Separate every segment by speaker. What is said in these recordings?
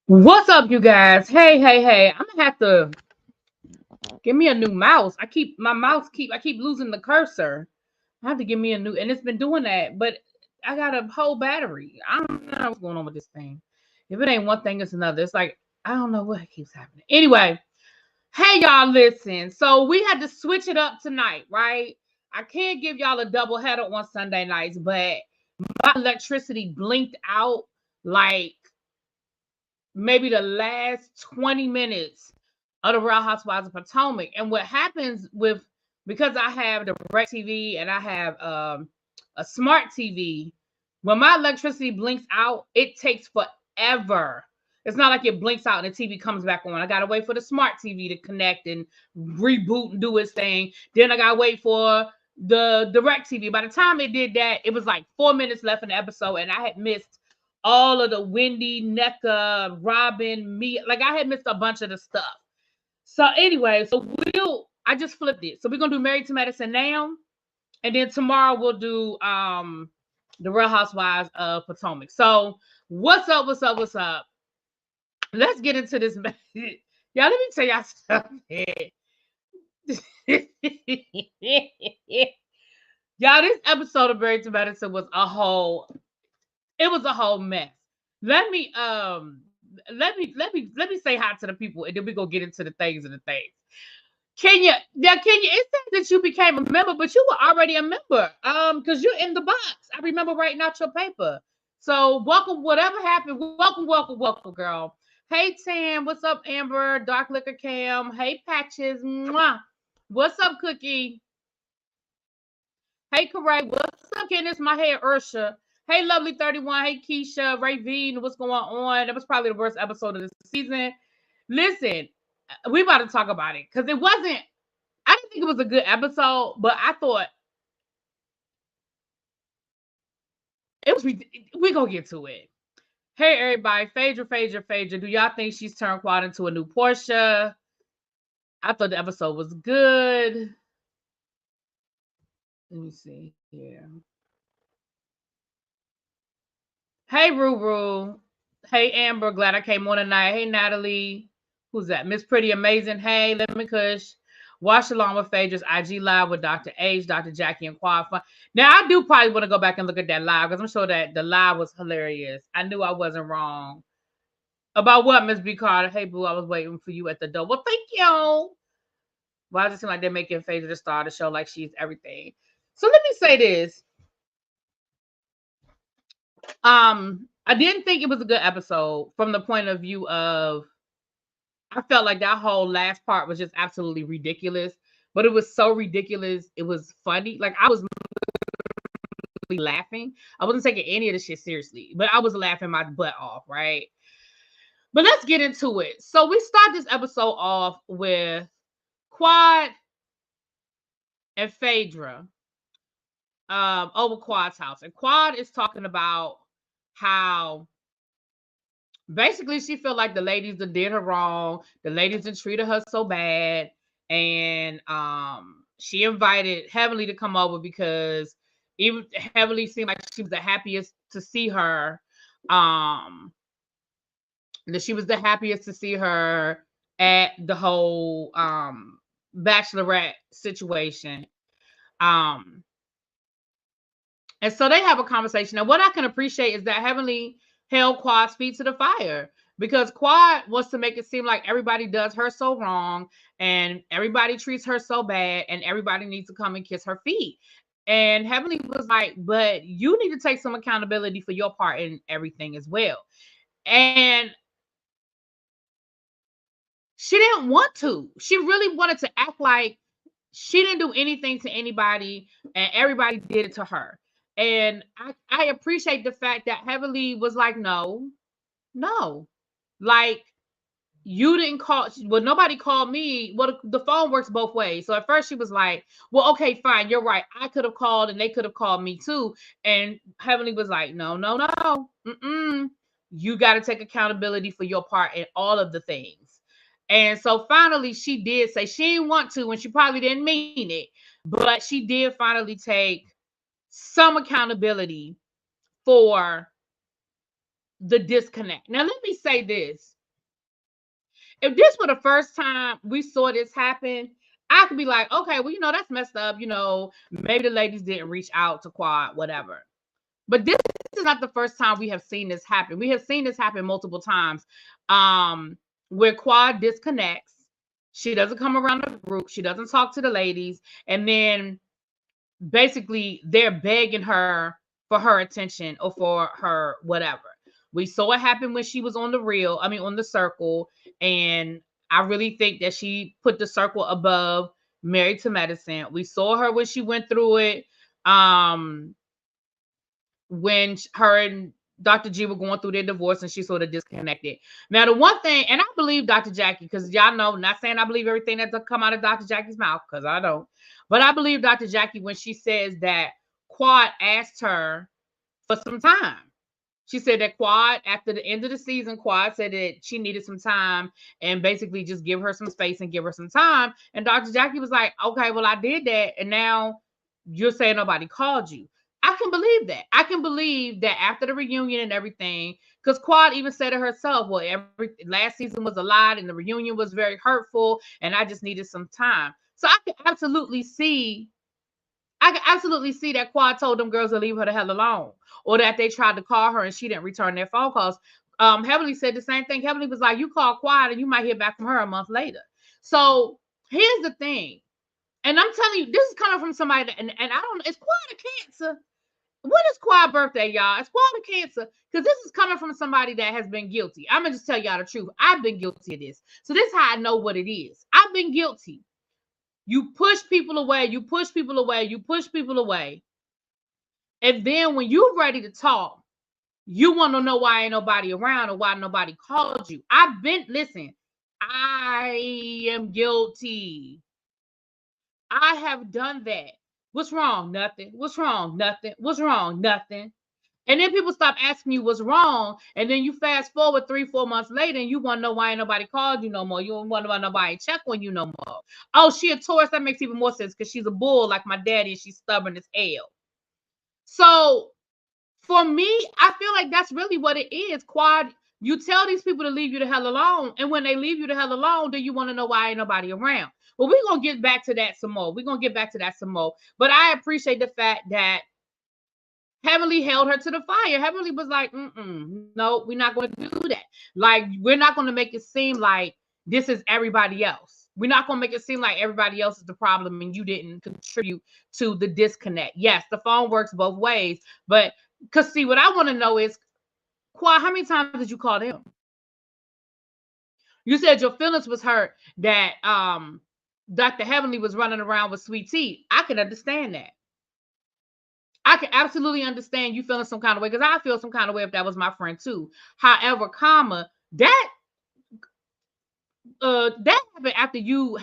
Speaker 1: What's up, you guys? Hey. I'm gonna have to give me a new mouse. I keep losing the cursor. I have to give me a new, and it's been doing that, but I got a whole battery. I don't know what's going on with this thing. If it ain't one thing, it's another. It's like, I don't know what keeps happening. Anyway, hey, y'all, listen. So we had to switch it up tonight, right? I can't give y'all a double header on Sunday nights, but my electricity blinked out like maybe the last 20 minutes of the Real Housewives of Potomac. And what happens with, because I have the Direct TV and I have a smart TV, when my electricity blinks out, it takes forever. It's not like it blinks out and the TV comes back on. I gotta wait for the smart TV to connect and reboot and do its thing. Then I gotta wait for the Direct TV. By the time it did that, it was like 4 minutes left in the episode, and I had missed all of the Wendy, NECA, Robin, me. Like, I had missed a bunch of the stuff. So anyway, I just flipped it. So we're gonna do Married to Medicine now, and then tomorrow we'll do the Real Housewives of Potomac. So what's up? Let's get into this. Y'all, let me tell y'all something. Y'all, this episode of Married to Medicine was a whole mess. Let me say hi to the people, and then we go get into the things and the things. Kenya, it says that you became a member, but you were already a member. Because you're in the box. I remember writing out your paper. So welcome, whatever happened. Welcome, girl. Hey Tam, what's up, Amber? Dark Liquor Cam. Hey Patches. Mwah. What's up, Cookie? Hey Correct. What's up, Kenneth? My hair, Ursha. Hey, Lovely 31. Hey, Keisha, Ravine. What's going on? That was probably the worst episode of the season. Listen, we about to talk about it because I didn't think it was a good episode, but I thought it was. We're going to get to it. Hey, everybody. Phaedra. Do y'all think she's turned Quad into a new Portia? I thought the episode was good. Let me see here. Hey, Ruru. Hey, Amber. Glad I came on tonight. Hey, Natalie. Who's that? Miss Pretty Amazing. Hey, let me Kush. Watch along with Phaedra's IG live with Dr. H, Dr. Jackie, and Quad Fun. Now, I do probably want to go back and look at that live because I'm sure that the live was hilarious. I knew I wasn't wrong. About what, Miss B. Carter? Hey, boo, I was waiting for you at the door. Well, thank you. Why does it seem like they're making Phaedra the star of the show like she's everything? So let me say this. I didn't think it was a good episode from the point of view of, I felt like that whole last part was just absolutely ridiculous, but it was so ridiculous. It was funny. Like, I was laughing. I wasn't taking any of the shit seriously, but I was laughing my butt off, right? But let's get into it. So we start this episode off with Quad and Phaedra over Quad's house. And Quad is talking about how basically she felt like the ladies that did her wrong. The ladies that treated her so bad. And she invited Heavenly to come over because even Heavenly seemed like she was the happiest to see her. That she was the happiest to see her at the whole bachelorette situation. And so they have a conversation. And what I can appreciate is that Heavenly held Quad's feet to the fire because Quad wants to make it seem like everybody does her so wrong and everybody treats her so bad and everybody needs to come and kiss her feet. And Heavenly was like, but you need to take some accountability for your part in everything as well. And she didn't want to. She really wanted to act like she didn't do anything to anybody and everybody did it to her. And I appreciate the fact that Heavenly was like, no. Like, you didn't call. Well, nobody called me. Well, the phone works both ways. So at first she was like, well, okay, fine. You're right. I could have called and they could have called me too. And Heavenly was like, no. You got to take accountability for your part in all of the things. And so finally she did say she didn't want to, and she probably didn't mean it, but she did finally take some accountability for the disconnect. Now, let me say this. if this were the first time we saw this happen, I could be like, okay, well, that's messed up. Maybe the ladies didn't reach out to Quad, whatever. But this is not the first time we have seen this happen. We have seen this happen multiple times, where Quad disconnects. She doesn't come around the group. She doesn't talk to the ladies. And then basically they're begging her for her attention or for her whatever. We saw it happen when she was on on the circle. And I really think that she put the circle above Married to Medicine. We saw her when she went through it. When her and Dr. G were going through their divorce and she sort of disconnected. Now, the one thing, and I believe Dr. Jackie, because y'all know, not saying I believe everything that's come out of Dr. Jackie's mouth, because I don't, but I believe Dr. Jackie when she says that Quad asked her for some time. She said that Quad, after the end of the season, Quad said that she needed some time and basically just give her some space and give her some time. And Dr. Jackie was like, okay, well, I did that. And now you're saying nobody called you. I can believe that. I can believe that after the reunion and everything, because Quad even said it herself, well, last season was a lot and the reunion was very hurtful and I just needed some time. So I can absolutely see that Quad told them girls to leave her the hell alone, or that they tried to call her and she didn't return their phone calls. Heavenly said the same thing. Heavenly was like, you call Quad and you might hear back from her a month later. So here's the thing. And I'm telling you, this is coming from somebody that, and I don't, it's Quad of Cancer. When is Quad birthday, y'all? It's Quad of Cancer, because this is coming from somebody that has been guilty. I'm going to just tell y'all the truth. I've been guilty of this. So this is how I know what it is. I've been guilty. You push people away. You push people away. You push people away. And then when you're ready to talk, you want to know why ain't nobody around or why nobody called you. Listen, I am guilty. I have done that. What's wrong? Nothing. What's wrong? Nothing. What's wrong? Nothing. And then people stop asking you what's wrong. And then you fast forward 3-4 months later and you want to know why ain't nobody called you no more. You don't want to know why nobody check on you no more. Oh, she a Taurus. That makes even more sense because she's a bull like my daddy and she's stubborn as hell. So for me, I feel like that's really what it is. Quad, you tell these people to leave you the hell alone. And when they leave you the hell alone, then you want to know why ain't nobody around. Well, we're going to get back to that some more. But I appreciate the fact that Heavenly held her to the fire. Heavenly was like, no, we're not going to do that. Like, we're not going to make it seem like this is everybody else. We're not going to make it seem like everybody else is the problem and you didn't contribute to the disconnect. Yes, the phone works both ways. But, because see, what I want to know is, Quad, how many times did you call them? You said your feelings was hurt that Dr. Heavenly was running around with Sweet Tea. I can understand that. I can absolutely understand you feeling some kind of way, because I feel some kind of way if that was my friend too. However, that happened after you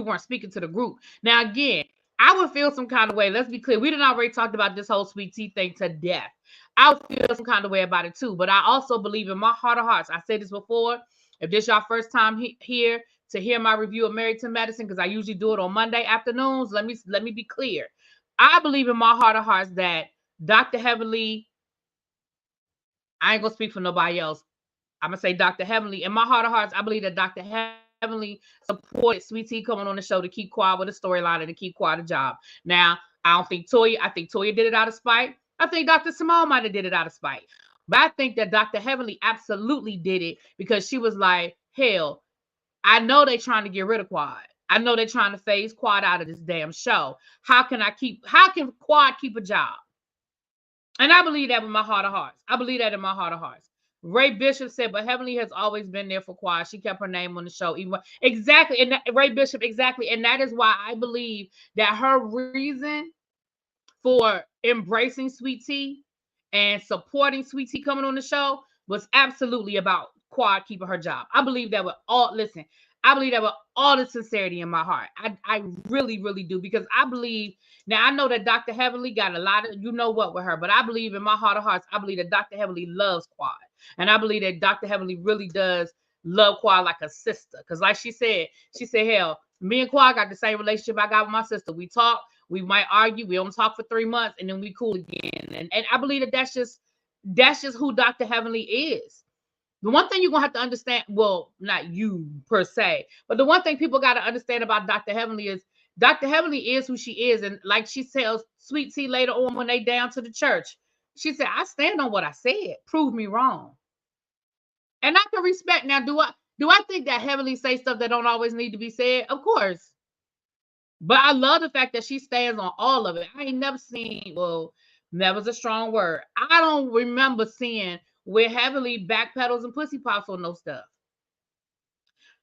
Speaker 1: weren't speaking to the group. Now again, I would feel some kind of way. Let's be clear. We didn't already talked about this whole Sweet Tea thing to death. I would feel some kind of way about it too. But I also believe in my heart of hearts. I said this before. If this is your first time here to hear my review of Married to Medicine, because I usually do it on Monday afternoons, let me be clear. I believe in my heart of hearts that Dr. Heavenly, I ain't gonna speak for nobody else. I'm gonna say Dr. Heavenly. In my heart of hearts, I believe that Dr. Heavenly supported Sweet Tea coming on the show to keep Quad with a storyline and to keep Quad a job. Now, I think Toya did it out of spite. I think Dr. Simone might have did it out of spite. But I think that Dr. Heavenly absolutely did it because she was like, hell, I know they're trying to get rid of Quad. I know they're trying to phase Quad out of this damn show. How can Quad keep a job? And I believe that with my heart of hearts. I believe that in my heart of hearts. Ray Bishop said, but Heavenly has always been there for Quad. She kept her name on the show. Exactly. And Ray Bishop, exactly. And that is why I believe that her reason for embracing Sweet Tea and supporting Sweet Tea coming on the show was absolutely about Quad keeping her job. I believe that with all the sincerity in my heart. I really, really do, because I believe, now I know that Dr. Heavenly got a lot of, with her, but I believe in my heart of hearts, I believe that Dr. Heavenly loves Quad. And I believe that Dr. Heavenly really does love Quad like a sister. Because like she said, hell, me and Quad got the same relationship I got with my sister. We talk, we might argue, we don't talk for 3 months, and then we cool again. And I believe that that's just who Dr. Heavenly is. The one thing you're going to have to understand, well, not you per se, but the one thing people got to understand about Dr. Heavenly is Dr. Heavenly is who she is. And like she tells Sweet Tea later on when they down to the church, she said, I stand on what I said. Prove me wrong. And I can respect. Now, do I think that Heavenly say stuff that don't always need to be said? Of course. But I love the fact that she stands on all of it. I ain't never seen, well, never's a strong word. I don't remember seeing where Heavenly backpedals and pussy pops on no stuff.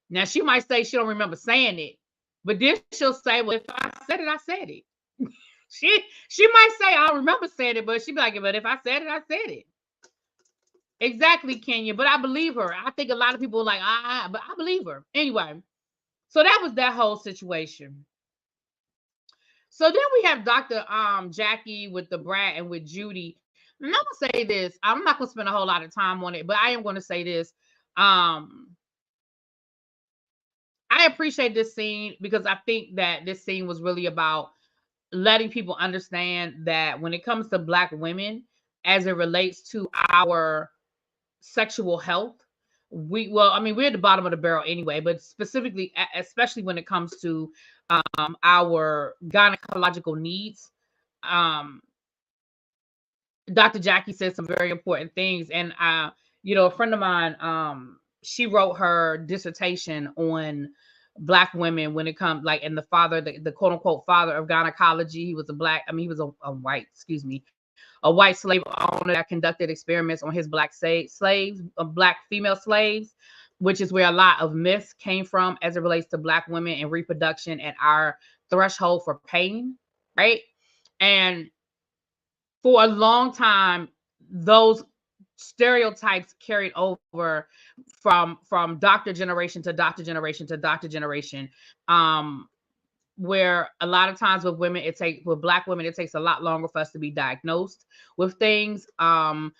Speaker 1: Now, she might say she don't remember saying it, but then she'll say, well, if I said it, I said it. she might say, I don't remember saying it, but she'd be like, but if I said it, I said it. Exactly, Kenya. But I believe her. I think a lot of people are like, but I believe her. Anyway, so that was that whole situation. So then we have Dr. Jackie with the brat and with Judy. And I'm gonna say this. I'm not gonna spend a whole lot of time on it, but I am gonna say this. I appreciate this scene because I think that this scene was really about letting people understand that when it comes to Black women, as it relates to our sexual health, we're at the bottom of the barrel anyway, but specifically, especially when it comes to our gynecological needs. Dr. Jackie said some very important things, and a friend of mine, she wrote her dissertation on Black women when it comes and the quote unquote father of gynecology. He was a white, a white slave owner that conducted experiments on his Black slaves, Black female slaves, which is where a lot of myths came from as it relates to Black women and reproduction and our threshold for pain, right? And for a long time, those stereotypes carried over from doctor generation to doctor generation to doctor generation. Where a lot of times with Black women, it takes a lot longer for us to be diagnosed with things. For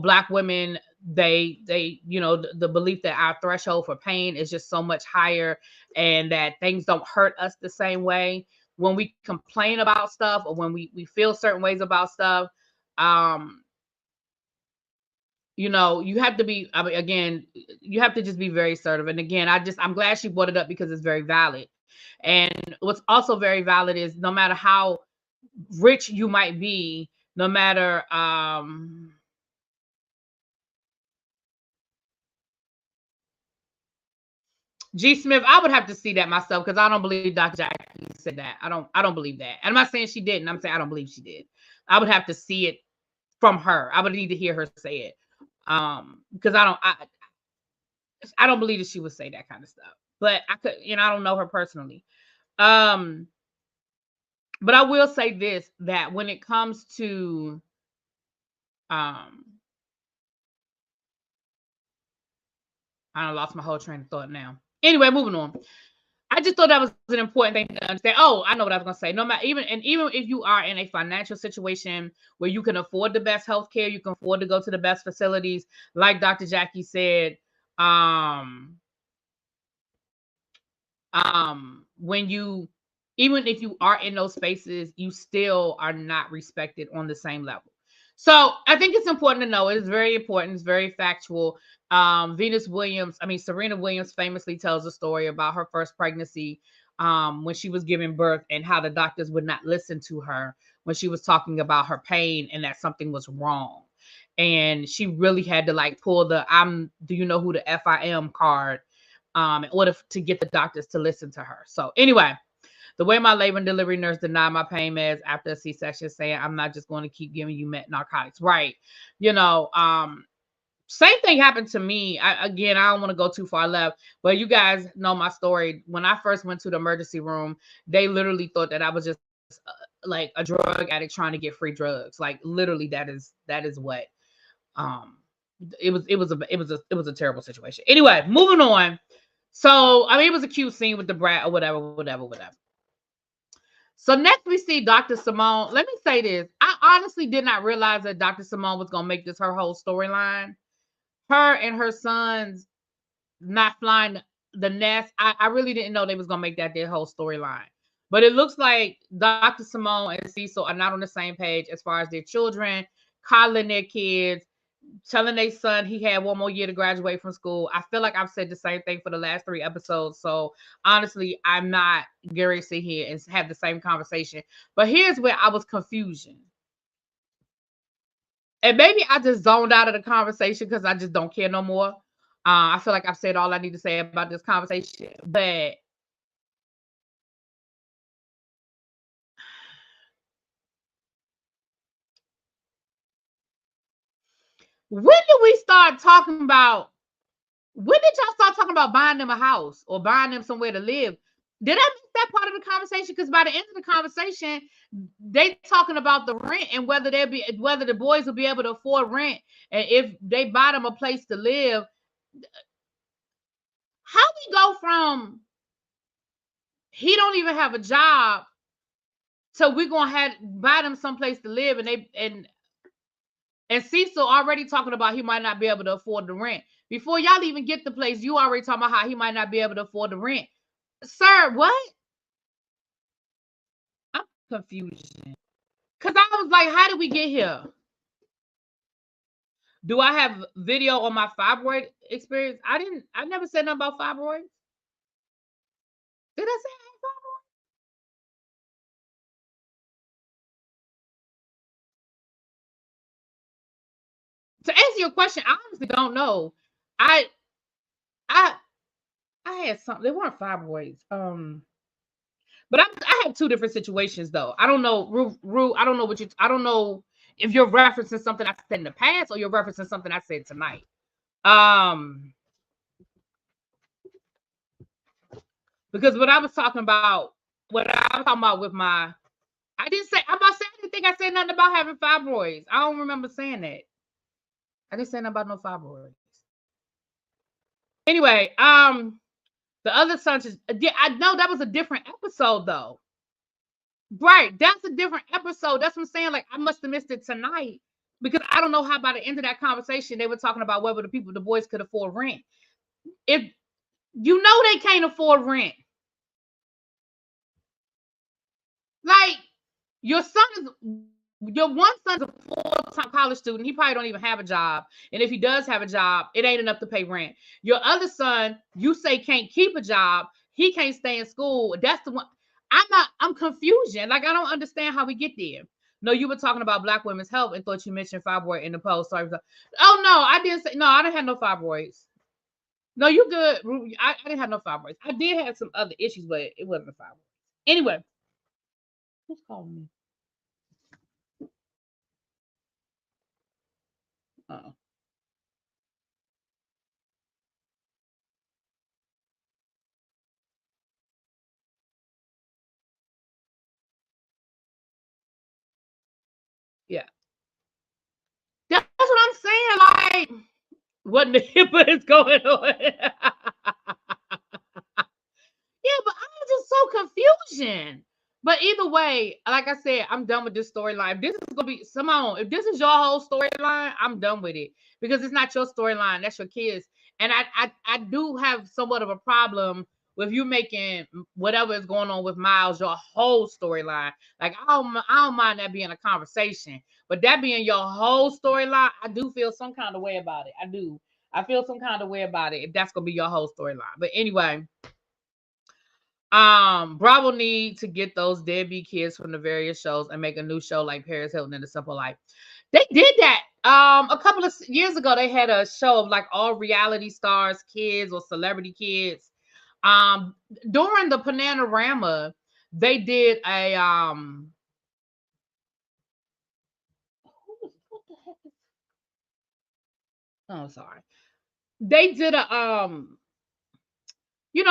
Speaker 1: Black women, they the belief that our threshold for pain is just so much higher and that things don't hurt us the same way. When we complain about stuff or when we feel certain ways about stuff, you have to be, again, you have to just be very assertive. And again, I'm glad she brought it up because it's very valid. And what's also very valid is no matter how rich you might be, no matter, G. Smith, I would have to see that myself because I don't believe Dr. Jackie said that. I don't believe that. And I'm not saying she didn't. I'm saying I don't believe she did. I would have to see it from her. I would need to hear her say it. Because I don't believe that she would say that kind of stuff. But I could, I don't know her personally. But I will say this, that when it comes to I lost my whole train of thought now. Anyway, moving on. I just thought that was an important thing to understand. Oh, I know what I was gonna say. No matter even if you are in a financial situation where you can afford the best healthcare, you can afford to go to the best facilities, like Dr. Jackie said, even if you are in those spaces, you still are not respected on the same level. So I think it's important to know. It is very important. It's very factual. Serena Williams famously tells a story about her first pregnancy, when she was giving birth and how the doctors would not listen to her when she was talking about her pain and that something was wrong. And she really had to pull the do you know who the F I am card in order to get the doctors to listen to her. So anyway, the way my labor and delivery nurse denied my pain meds after a C-section, saying, I'm not just going to keep giving you narcotics. Right. Same thing happened to me. I don't want to go too far left, but you guys know my story. When I first went to the emergency room, they literally thought that I was just like a drug addict trying to get free drugs. Like literally that is what, it was a terrible situation. Anyway, moving on. So, it was a cute scene with the brat or whatever. So next we see Dr. Simone. Let me say this. I honestly did not realize that Dr. Simone was going to make this her whole storyline. Her and her sons not flying the nest. I really didn't know they was going to make that their whole storyline. But it looks like Dr. Simone and Cecil are not on the same page as far as their children, coddling their kids, telling their son he had one more year to graduate from school. I feel like I've said the same thing for the last 3 episodes. So honestly, I'm not going to sit here and have the same conversation. But here's where I was confusion. And maybe I just zoned out of the conversation because I just don't care no more. I feel like I've said all I need to say about this conversation. But when did we start talking about? When did y'all start talking about buying them a house or buying them somewhere to live? Did I miss that part of the conversation? Because by the end of the conversation, they talking about the rent and whether the boys will be able to afford rent, and if they buy them a place to live. How we go from he don't even have a job, so we're gonna have buy them someplace to live, and Cecil already talking about he might not be able to afford the rent. Before y'all even get the place, you already talking about how he might not be able to afford the rent. Sir, what? I'm confused. Because I was like, how did we get here? Do I have video on my fibroid experience? I never said nothing about fibroids. Did I say I had fibroids? To answer your question, I honestly don't know. I I I had something. They weren't fibroids. But I had 2 different situations though. I don't know, Rue. I don't know what you. I don't know if you're referencing something I said in the past or you're referencing something I said tonight. Um, because what I was talking about, with my, I didn't say. I'm about saying. I didn't think I said nothing about having fibroids. I don't remember saying that. I didn't say nothing about no fibroids. Anyway, the other son is. Yeah, I know that was a different episode though. Right, that's a different episode. That's what I'm saying. Like I must have missed it tonight because I don't know how by the end of that conversation they were talking about whether the boys could afford rent. If you know they can't afford rent, like your son is your one son's a full-time college student. He probably don't even have a job, and if he does have a job, it ain't enough to pay rent. Your other son, you say can't keep a job. He can't stay in school. That's the one. I'm confusion. Like I don't understand how we get there. No, you were talking about Black women's health and thought you mentioned fibroid in the post. Sorry. Oh no, I didn't say no. I didn't have no fibroids. No, you good. I didn't have no fibroids. I did have some other issues, but it wasn't a fibroid. Anyway, who's calling me? Oh, yeah. That's what I'm saying. Like, what the hippo is going on? Yeah, but I'm just so confusion. But either way, like I said, I'm done with this storyline. If this is gonna be Simone, if this is your whole storyline, I'm done with it because it's not your storyline. That's your kids, and I do have somewhat of a problem with you making whatever is going on with Miles your whole storyline. Like I don't mind that being a conversation, but that being your whole storyline, I do feel some kind of way about it. I do. I feel some kind of way about it if that's gonna be your whole storyline. But anyway. Bravo need to get those deadbeat kids from the various shows and make a new show like Paris Hilton and The Simple Life. They did that. A couple of years ago, they had a show of like all reality stars, kids or celebrity kids. Um, During the Panorama, they did a what the heck is, oh sorry. They did a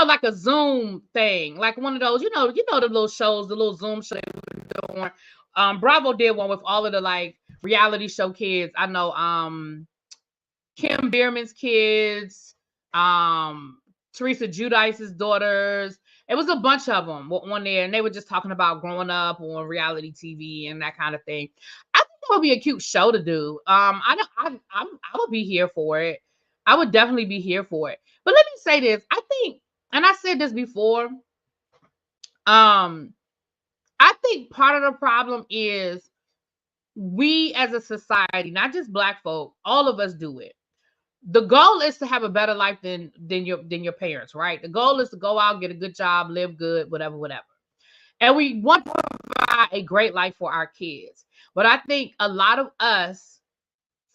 Speaker 1: like a Zoom thing, like one of those, the little shows, the little Zoom show they were doing. Bravo did one with all of the like reality show kids. I know Kim Bierman's kids, Teresa Judice's daughters. It was a bunch of them on there, and they were just talking about growing up on reality TV and that kind of thing. I think that would be a cute show to do. I would be here for it. I would definitely be here for it. But let me say this: I think, and I said this before, I think part of the problem is we as a society, not just Black folk, all of us do it. The goal is to have a better life than your parents, right? The goal is to go out, get a good job, live good, whatever. And we want to provide a great life for our kids. But I think a lot of us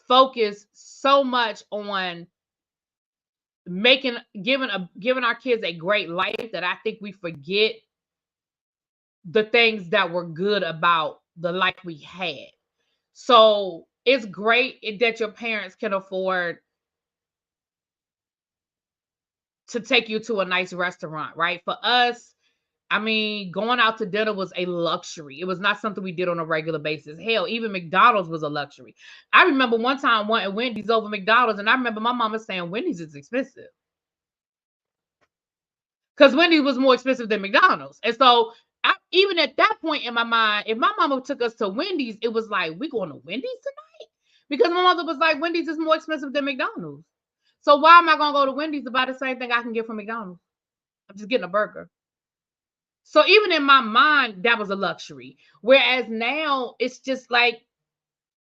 Speaker 1: focus so much on giving our kids a great life that I think we forget the things that were good about the life we had. So it's great that your parents can afford to take you to a nice restaurant, right? For us, I mean, going out to dinner was a luxury. It was not something we did on a regular basis. Hell, even McDonald's was a luxury. I remember one time wanting Wendy's over McDonald's, and I remember my mama saying Wendy's is expensive because Wendy's was more expensive than McDonald's. And so, even at that point in my mind, if my mama took us to Wendy's, it was like, we going to Wendy's tonight? Because my mother was like, Wendy's is more expensive than McDonald's. So why am I going to go to Wendy's to buy the same thing I can get from McDonald's? I'm just getting a burger. So even in my mind, that was a luxury. Whereas now it's just like,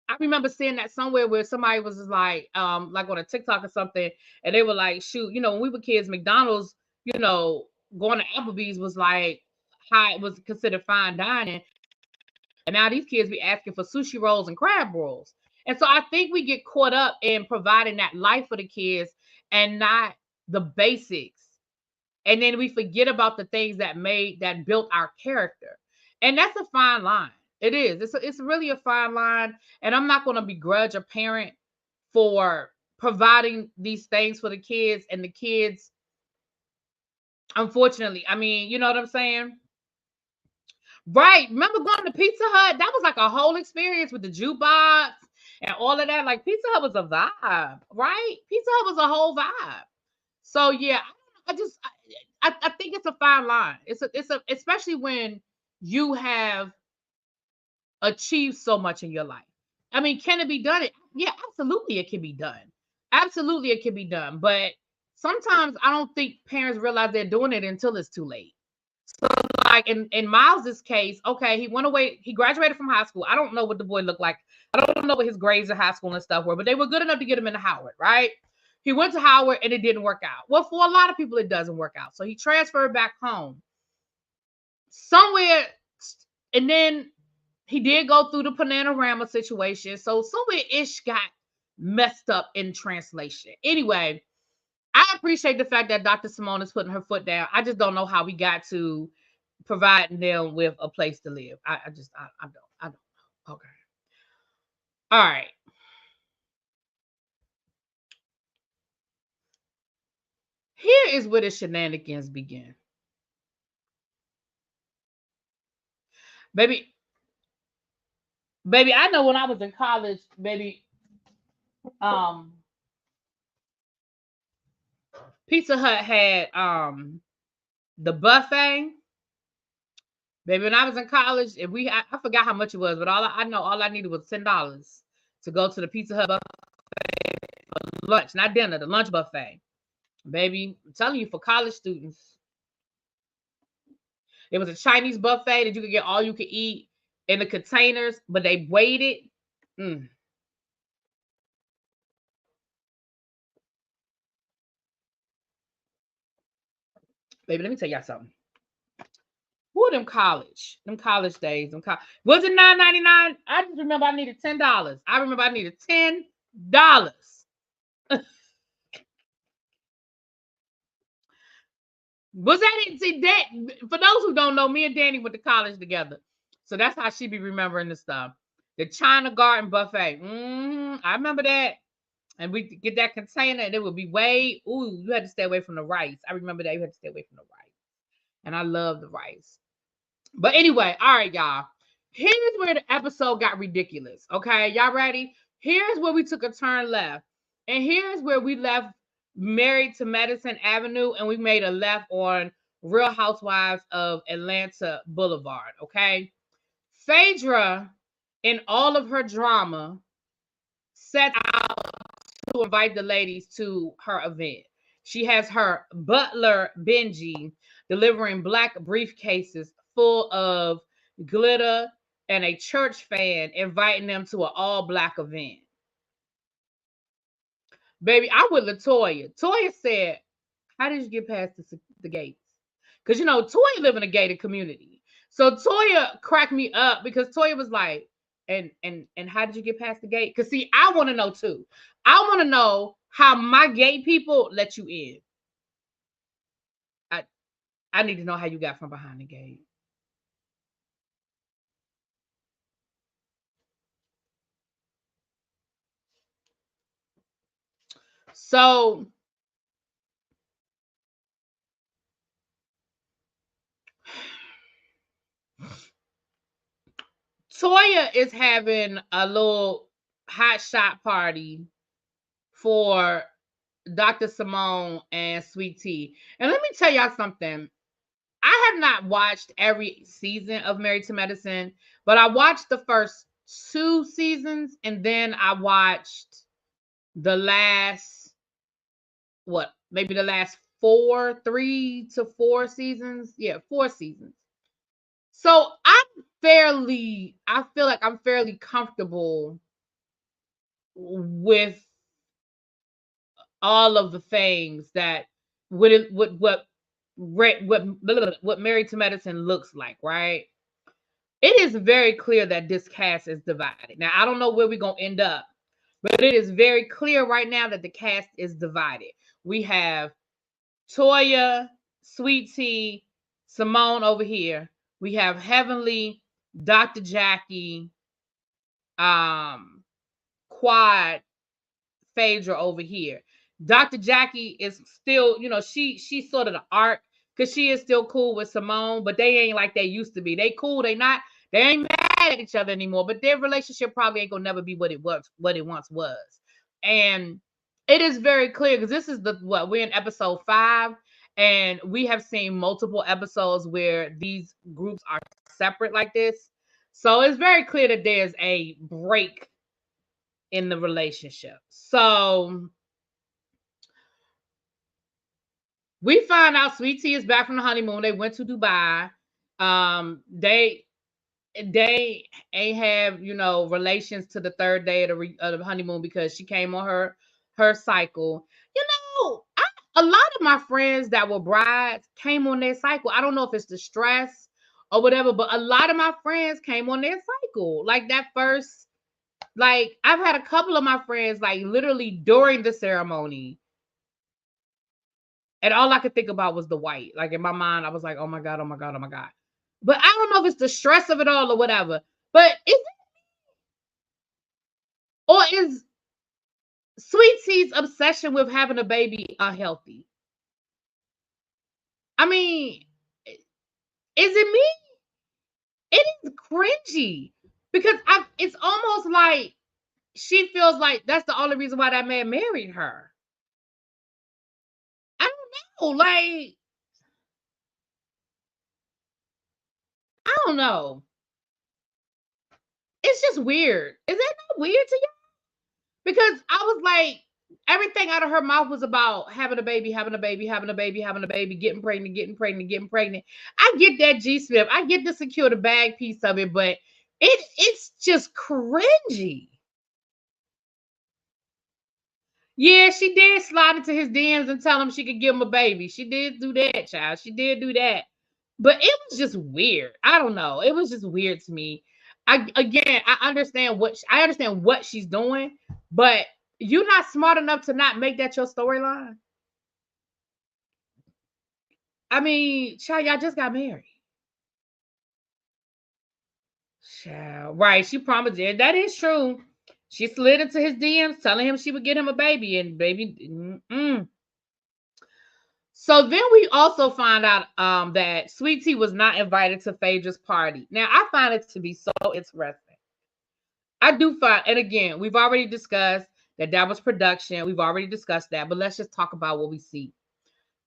Speaker 1: I remember seeing that somewhere where somebody was just like on a TikTok or something, and they were like, shoot, when we were kids, McDonald's, going to Applebee's was like high, it was considered fine dining. And now these kids be asking for sushi rolls and crab rolls. And so I think we get caught up in providing that life for the kids and not the basics. And then we forget about the things that built our character. And that's a fine line. It is. It's really a fine line. And I'm not going to begrudge a parent for providing these things for the kids, and the kids, unfortunately, I mean, you know what I'm saying? Right. Remember going to Pizza Hut? That was like a whole experience with the jukebox and all of that. Like, Pizza Hut was a vibe, right? Pizza Hut was a whole vibe. So yeah, I think it's a fine line. It's a especially when you have achieved so much in your life. I mean, can it be done? Yeah, absolutely it can be done. Absolutely it can be done. But sometimes I don't think parents realize they're doing it until it's too late. So like in Miles's case, okay, he went away, he graduated from high school. I don't know what the boy looked like. I don't know what his grades in high school and stuff were, but they were good enough to get him into Howard, right? He went to Howard and it didn't work out. Well, for a lot of people, it doesn't work out. So he transferred back home somewhere, and then he did go through the Panorama situation. So somewhere ish got messed up in translation. Anyway, I appreciate the fact that Dr. Simone is putting her foot down. I just don't know how we got to providing them with a place to live. I don't know. Okay. All right. Here is where the shenanigans begin. Baby, I know when I was in college, baby, Pizza Hut had the buffet. Baby, when I was in college, if I forgot how much it was, but all I needed was $10 to go to the Pizza Hut buffet for lunch, not dinner, the lunch buffet. Baby, I'm telling you, for college students, it was a Chinese buffet that you could get all you could eat in the containers, but they waited. Mm. Baby, let me tell y'all something. Who them college days? Was it $9.99? I just remember I needed $10. I remember I needed $10. Was that it? See, that for those who don't know, me and Danny went to college together. So that's how she be remembering the stuff. The China Garden buffet. I remember that. And we get that container, and it would be you had to stay away from the rice. I remember that you had to stay away from the rice. And I love the rice. But anyway, all right, y'all. Here's where the episode got ridiculous. Okay, y'all ready? Here's where we took a turn left. And here's where we left Married to Madison Avenue, and we made a left on Real Housewives of Atlanta Boulevard. Okay. Phaedra, in all of her drama, set out to invite the ladies to her event. She has her butler, Benji, delivering black briefcases full of glitter and a church fan inviting them to an all-black event. Baby, I'm with Latoya. Toya said, how did you get past the gates? Because, Toya live in a gated community. So Toya cracked me up because Toya was like, and how did you get past the gate? Because, see, I want to know, too. I want to know how my gay people let you in. I need to know how you got from behind the gate. So Toya is having a little hot shot party for Dr. Simone and Sweet Tea. And let me tell y'all something. I have not watched every season of Married to Medicine, but I watched the first 2 seasons and then I watched the last, maybe the last 3 to 4 seasons. Yeah, 4 seasons. So I feel like I'm fairly comfortable with all of the things that what Married to Medicine looks like, right? It is very clear that this cast is divided. Now, I don't know where we're gonna end up, but it is very clear right now that the cast is divided. We have Toya, Sweet Tea, Simone over here. We have Heavenly, Dr. Jackie, Quad, Phaedra over here. Dr. Jackie is still, she's sort of the arc because she is still cool with Simone, but they ain't like they used to be. They cool, they ain't mad at each other anymore, but their relationship probably ain't gonna never be what it once was. And it is very clear because this is we're in episode 5, and we have seen multiple episodes where these groups are separate like this. So it's very clear that there's a break in the relationship. So we find out Sweet Tea is back from the honeymoon. They went to Dubai. They ain't have relations to the 3rd day of the honeymoon because she came on her cycle. A lot of my friends that were brides came on their cycle. I don't know if it's the stress or whatever, but a lot of my friends came on their cycle. Like that first, like I've had a couple of my friends like literally during the ceremony. And all I could think about was the white. Like in my mind, I was like, oh my God, oh my God, oh my God. But I don't know if it's the stress of it all or whatever. But is Sweet Tea's obsession with having a baby unhealthy? I mean, is it me? It is cringy because it's almost like she feels like that's the only reason why that man married her. I don't know. Like, I don't know. It's just weird. Is that not weird to you? Because I was like, everything out of her mouth was about having a baby, having a baby, having a baby, having a baby, getting pregnant, getting pregnant, getting pregnant. I get that G Smith. I get the secure the bag piece of it, but it's just cringy. Yeah, she did slide into his DMs and tell him she could give him a baby. She did do that, child. She did do that. But it was just weird. I don't know. It was just weird to me. I understand what she's doing, but you're not smart enough to not make that your storyline. I mean, child, y'all just got married. Child, right? She promised it. That is true. She slid into his DMs telling him she would get him a baby, and baby. So then we also find out that Sweet Tea was not invited to Phaedra's party. Now I find it to be so interesting. I do find, and again, we've already discussed that was production. We've already discussed that, but let's just talk about what we see.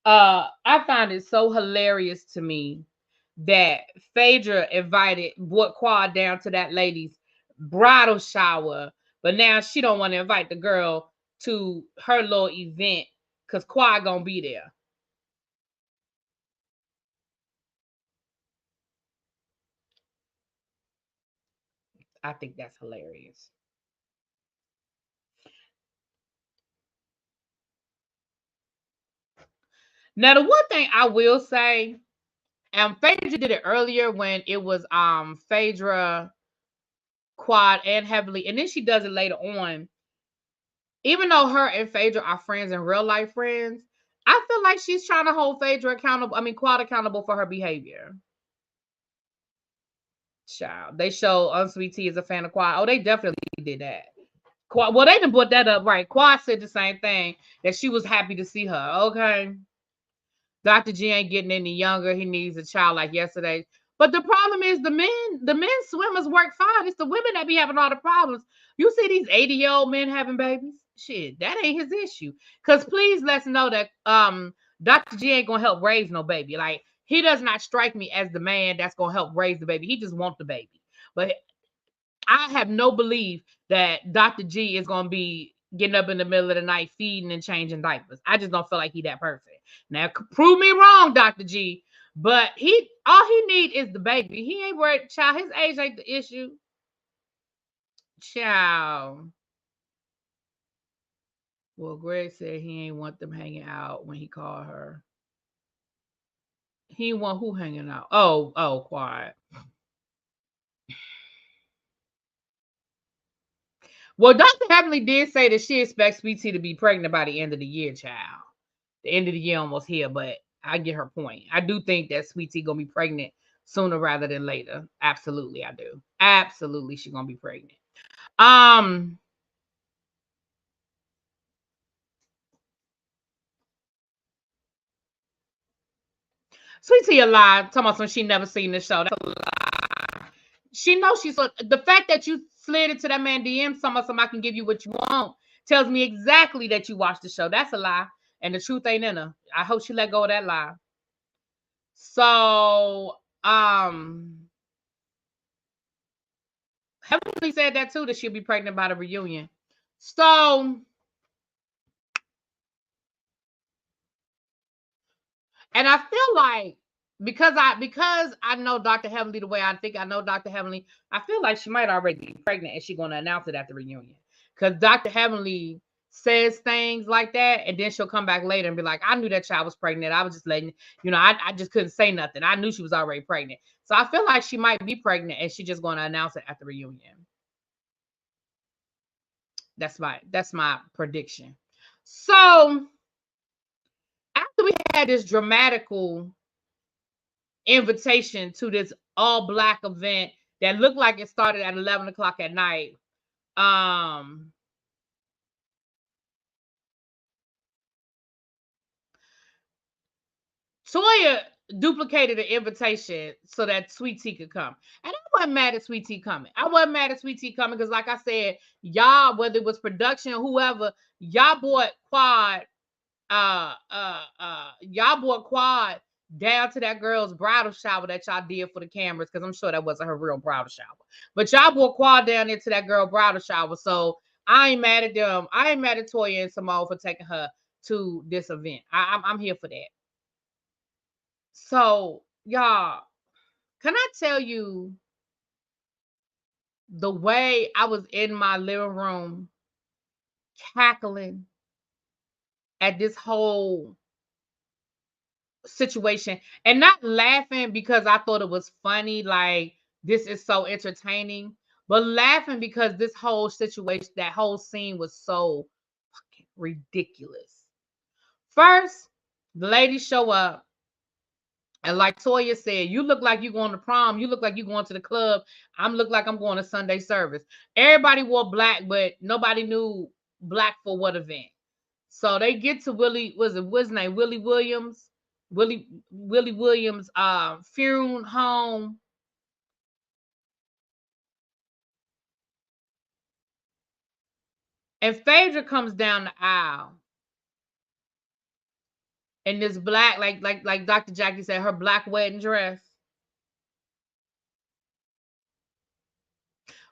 Speaker 1: I find it so hilarious to me that Phaedra brought Quad down to that lady's bridal shower, but now she don't want to invite the girl to her little event because Quad gonna be there. I think that's hilarious. Now, the one thing I will say, Phaedra did it earlier when it was Phaedra, Quad, and Heavenly, and then she does it later on. Even though her and Phaedra are friends and real life friends, I feel like she's trying to hold Phaedra accountable. I mean, Quad accountable for her behavior. Child, they show Unsweet Tea is a fan of Quad. Oh, they definitely did that. Quad, well, they didn't put that up right. Quad said the same thing, that she was happy to see her. Okay. Dr. G ain't getting any younger. He needs a child like yesterday. But the problem is the men swimmers work fine. It's the women that be having all the problems. You see these 80-year-old men having babies? Shit, that ain't his issue. Cause please let's know that Dr. G ain't gonna help raise no baby. Like, he does not strike me as the man that's gonna help raise the baby. He just wants the baby. But I have no belief that Dr. G is gonna be getting up in the middle of the night feeding and changing diapers. I just don't feel like he that person. Now, prove me wrong, Dr. G, but all he need is the baby. He ain't worried, child. His age ain't the issue, child. Well, Greg said he ain't want them hanging out when he called her. He ain't want who hanging out? Oh, quiet. Well, Dr. Heavenly did say that she expects Sweet Tea to be pregnant by the end of the year, child. The end of the year almost here, but I get her point. I do think that Sweet Tea gonna be pregnant sooner rather than later. Absolutely, I do. Absolutely, she's gonna be pregnant. Um, Sweet Tea alive. Talking about some she never seen this show. That's a lie. She knows she's the fact that you slid into that man DM somebody can give you what you want tells me exactly that you watched the show. That's a lie. And the truth ain't in her. I hope she let go of that lie. So, Heavenly said that too, that she'll be pregnant by the reunion. So, and I feel like because I know Dr. Heavenly the way I think I know Dr. Heavenly, I feel like she might already be pregnant and she's gonna announce it at the reunion. Because Dr. Heavenly says things like that, and then she'll come back later and be like, I knew that child was pregnant. I was just letting I just couldn't say nothing. I knew she was already pregnant. So I feel like she might be pregnant and she's just gonna announce it at the reunion. That's my prediction. So after we had this dramatical invitation to this all black event that looked like it started at 11 o'clock at night, Toya duplicated the invitation so that Sweet Tea could come. And I wasn't mad at Sweet Tea coming. I wasn't mad at Sweet Tea coming because, like I said, y'all, whether it was production or whoever, y'all bought Quad y'all brought Quad down to that girl's bridal shower that y'all did for the cameras, because I'm sure that wasn't her real bridal shower. But y'all brought Quad down into that girl bridal shower. So I ain't mad at them. I ain't mad at Toya and Simone for taking her to this event. I'm here for that. So y'all, can I tell you the way I was in my living room cackling at this whole situation, and not laughing because I thought it was funny, like this is so entertaining, but laughing because this whole situation, that whole scene was so fucking ridiculous. First, the ladies show up, and like Toya said, you look like you going to prom, you look like you going to the club. I'm look like I'm going to Sunday service. Everybody wore black, but nobody knew black for what event. So they get to what's his name? Willie Williams. Willie Williams funeral home. And Phaedra comes down the aisle in this black, like Dr. Jackie said, her black wedding dress.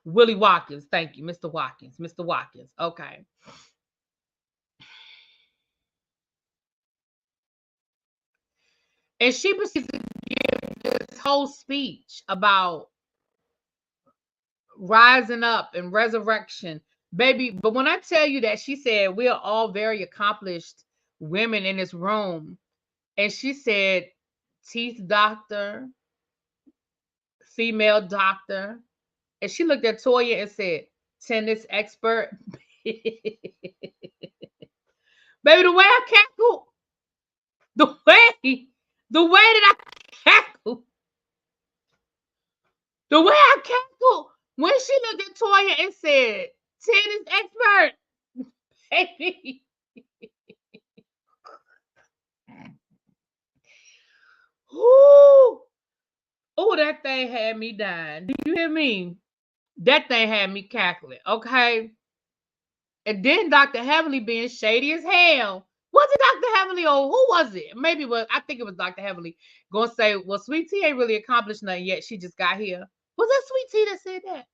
Speaker 1: Willie Watkins, thank you, Mr. Watkins. Mr. Watkins. Okay. And she proceeds to give this whole speech about rising up and resurrection, baby. But when I tell you that she said we are all very accomplished women in this room, and she said teeth doctor, female doctor, and she looked at Toya and said tennis expert. Baby, the way I cackled, the way that I cackled, the way I cackled when she looked at Toya and said tennis expert, baby. Ooh, oh, that thing had me dying. Do you hear me? That thing had me cackling. Okay. And then Dr. Heavenly being shady as hell. Was it Dr. Heavenly or who was it? Maybe it was, I think it was Dr. Heavenly. Gonna say, well, Sweet Tea ain't really accomplished nothing yet. She just got here. Was that Sweet Tea that said that?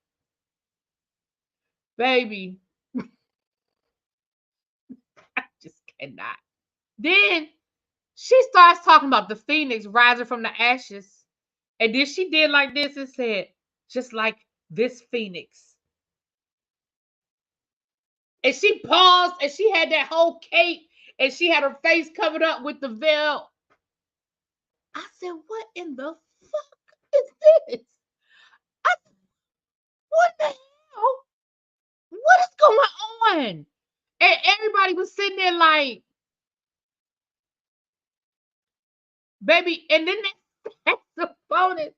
Speaker 1: Baby, I just cannot. Then she starts talking about the phoenix rising from the ashes. And then she did like this and said, just like this phoenix. And she paused and she had that whole cape and she had her face covered up with the veil. I said, what in the fuck is this? What the hell? What is going on? And everybody was sitting there like, baby, and then that's the bonus.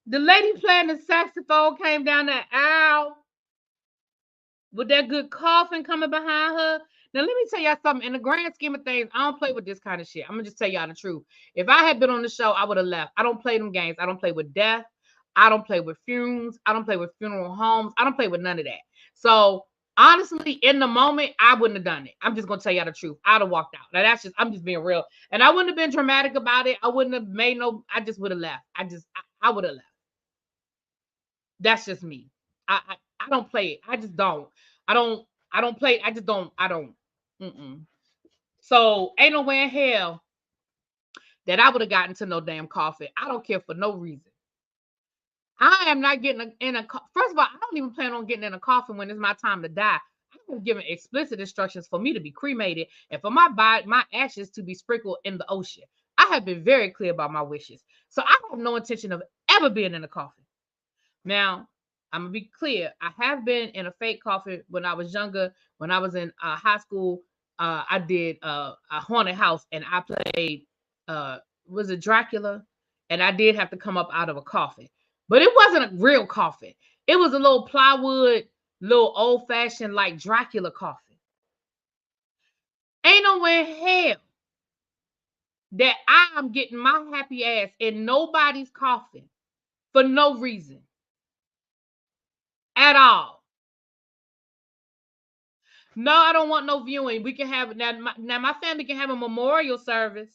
Speaker 1: The lady playing the saxophone came down the aisle with that good coughing coming behind her. Now, let me tell y'all something. In the grand scheme of things, I don't play with this kind of shit. I'm going to just tell y'all the truth. If I had been on the show, I would have left. I don't play them games. I don't play with death. I don't play with fumes. I don't play with funeral homes. I don't play with none of that. So, honestly, in the moment, I wouldn't have done it. I'm just going to tell y'all the truth. I'd have walked out. Now, I'm just being real. And I wouldn't have been dramatic about it. I wouldn't have made I just would have left. I would have left. That's just me. I don't play it. I just don't. I don't play. I just don't. I don't. Mm-mm. So ain't no way in hell that I would have gotten to no damn coffee. I don't care for no reason. I am not getting in a. First of all, I don't even plan on getting in a coffin when it's my time to die. I was given explicit instructions for me to be cremated and for my ashes to be sprinkled in the ocean. I have been very clear about my wishes, so I have no intention of ever being in a coffin. Now, I'm gonna be clear. I have been in a fake coffin when I was younger. When I was in high school, I did a haunted house, and I played was it Dracula, and I did have to come up out of a coffin, but it wasn't a real coffin. It was a little plywood, little old fashioned like Dracula coffin. Ain't no way in hell that I'm getting my happy ass in nobody's coffin for no reason at all. No, I don't want no viewing. We can have now. My family can have a memorial service.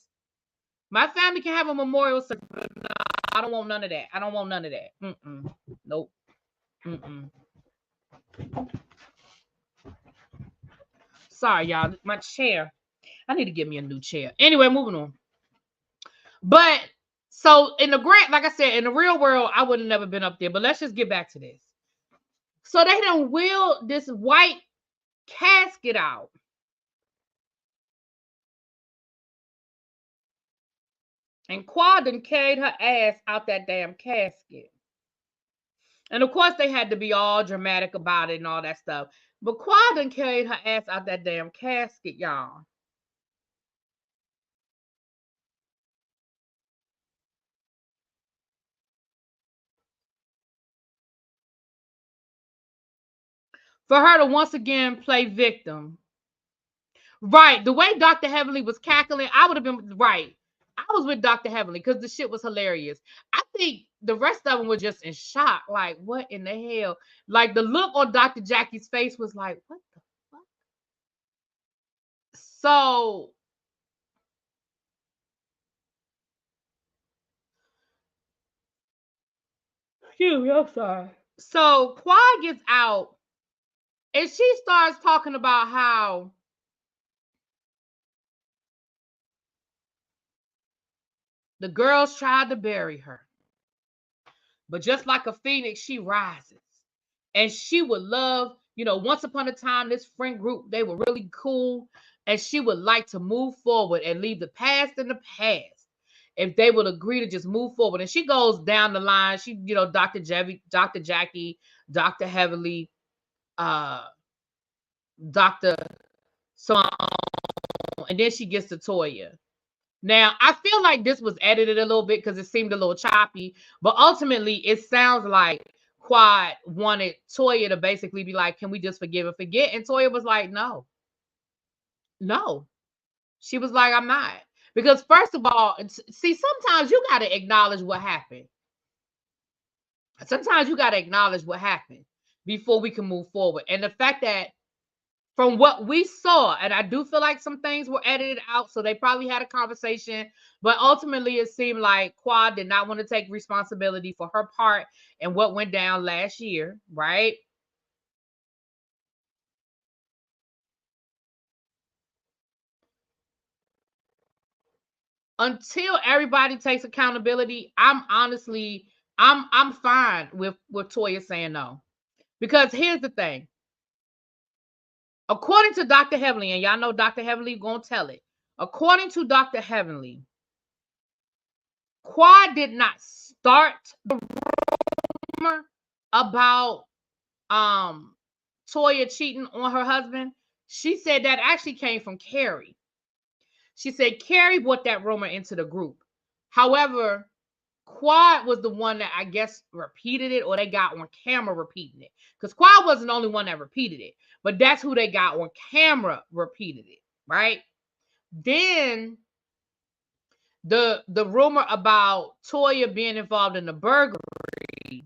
Speaker 1: My family can have a memorial service. No, I don't want none of that. I don't want none of that. Mm-mm. Nope. Mm-mm. Sorry, y'all. My chair. I need to get me a new chair. Anyway, moving on. But so in the grant, like I said, in the real world, I would have never been up there. But let's just get back to this. So they done wheel this white casket out. And Quad done carried her ass out that damn casket. And of course, they had to be all dramatic about it and all that stuff. But Quad done carried her ass out that damn casket, y'all. For her to once again play victim. Right. The way Dr. Heavenly was cackling, I would have been right. I was with Dr. Heavenly because the shit was hilarious. I think the rest of them were just in shock. Like, what in the hell? Like, the look on Dr. Jackie's face was like, what the fuck? So, excuse me, I'm sorry. So, Quad gets out and she starts talking about how the girls tried to bury her. But just like a phoenix, she rises. And she would love, once upon a time, this friend group, they were really cool. And she would like to move forward and leave the past in the past. If they would agree to just move forward. And she goes down the line. She, Dr. Jackie, Dr. Heavenly, Dr. So, and then she gets to Toya. Now, I feel like this was edited a little bit because it seemed a little choppy, but ultimately it sounds like Quad wanted Toya to basically be like, can we just forgive and forget? And Toya was like, no. She was like, I'm not. Because first of all, see, sometimes you got to acknowledge what happened. Sometimes you got to acknowledge what happened before we can move forward. And the fact that from what we saw, and I do feel like some things were edited out, so they probably had a conversation, but ultimately it seemed like Quad did not want to take responsibility for her part and what went down last year, right? Until everybody takes accountability, I'm fine with Toya saying no. Because here's the thing. According to Dr. Heavenly, and y'all know Dr. Heavenly gonna tell it. According to Dr. Heavenly, Quad did not start the rumor about Toya cheating on her husband. She said that actually came from Carrie. She said Carrie brought that rumor into the group. However, Quad was the one that I guess repeated it, or they got on camera repeating it. Because Quad wasn't the only one that repeated it, but that's who they got on camera repeated it, right? Then the rumor about Toya being involved in the burglary,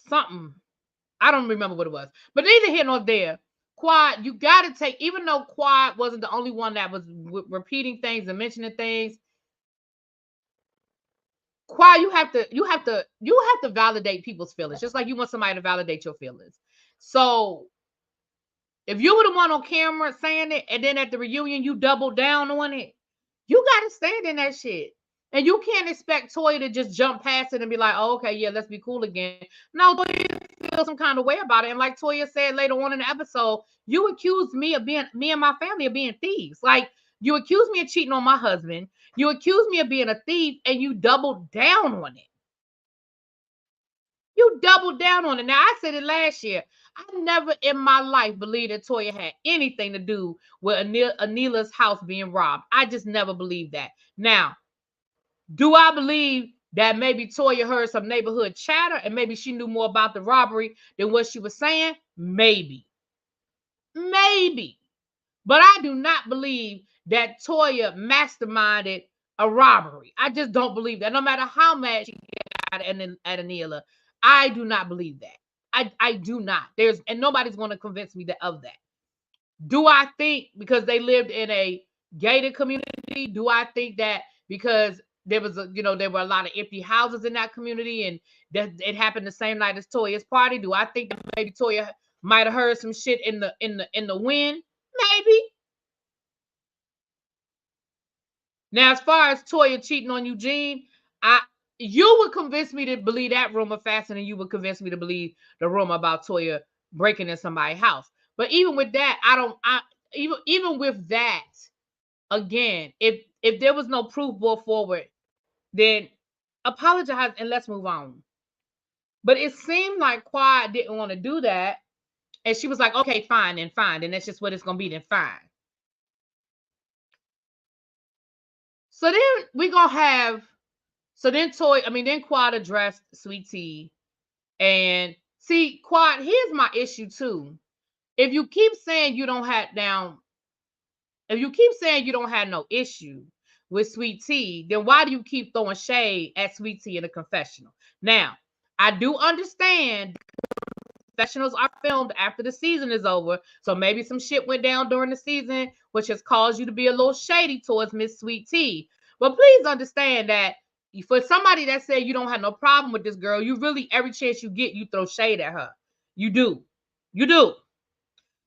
Speaker 1: something, I don't remember what it was, but neither here nor there. Quad, you got to take, even though Quad wasn't the only one that was repeating things and mentioning things, Quad, you have to validate people's feelings, just like you want somebody to validate your feelings. So if you were the one on camera saying it, and then at the reunion you double down on it, you got to stand in that shit. And you can't expect Toya to just jump past it and be like, oh, okay, yeah, let's be cool again. No, Toya feel some kind of way about it. And like Toya said later on in the episode, you accused me and my family of being thieves. Like, you accused me of cheating on my husband. You accused me of being a thief, and you doubled down on it. You doubled down on it. Now, I said it last year. I never in my life believed that Toya had anything to do with Anila's house being robbed. I just never believed that. Now, do I believe that maybe Toya heard some neighborhood chatter and maybe she knew more about the robbery than what she was saying? Maybe. Maybe. But I do not believe that Toya masterminded a robbery. I just don't believe that. No matter how mad she got at Anila, I do not believe that. I do not. And nobody's going to convince me of that. Do I think because they lived in a gated community? Do I think that because there was there were a lot of empty houses in that community and that it happened the same night as Toya's party? Do I think that maybe Toya might have heard some shit in the wind? Maybe. Now, as far as Toya cheating on Eugene, you would convince me to believe that rumor faster than you would convince me to believe the rumor about Toya breaking in somebody's house. But even with that, even with that, again, if there was no proof brought forward, then apologize and let's move on. But it seemed like Quad didn't want to do that. And she was like, okay, fine, and that's just what it's gonna be, then fine. So then we're gonna have then Quad addressed Sweet Tea. And see, Quad, here's my issue too. If you keep saying you don't have no issue with Sweet Tea, then why do you keep throwing shade at Sweet Tea in the confessional? Now, I do understand confessionals are filmed after the season is over, so maybe some shit went down during the season, which has caused you to be a little shady towards Miss Sweet Tea. But please understand that for somebody that said you don't have no problem with this girl, you really, every chance you get, you throw shade at her. You do.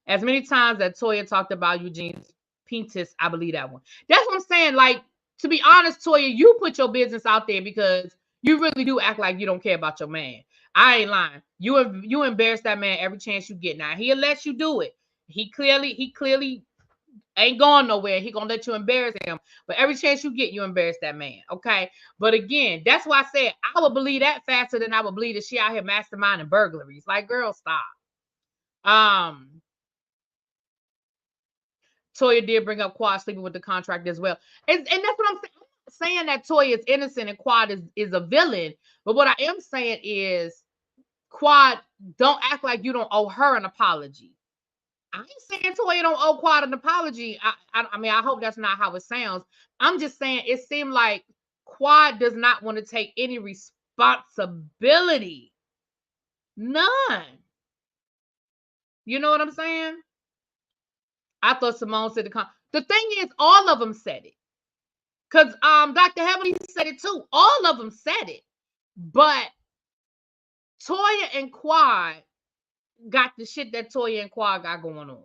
Speaker 1: As many times that Toya talked about Eugene's penis, I believe that one. That's what I'm saying. Like, to be honest, Toya, you put your business out there because you really do act like you don't care about your man. I ain't lying. You embarrass that man every chance you get. Now he'll let you do it. He clearly ain't going nowhere. He gonna let you embarrass him. But every chance you get, you embarrass that man. Okay. But again, that's why I said I would believe that faster than I would believe that she out here masterminding burglaries. Like, girl, stop. Toya did bring up Quad sleeping with the contract as well. And that's what I'm saying. I'm not saying that Toya is innocent and Quad is a villain. But what I am saying is, Quad, don't act like you don't owe her an apology. I ain't saying Toya don't owe Quad an apology. I mean, I hope that's not how it sounds. I'm just saying it seemed like Quad does not want to take any responsibility. None. You know what I'm saying? I thought Simone said the thing is, all of them said it. Because Dr. Heavenly said it too. All of them said it. But Toya and Quad got the shit that Toya and Quad got going on.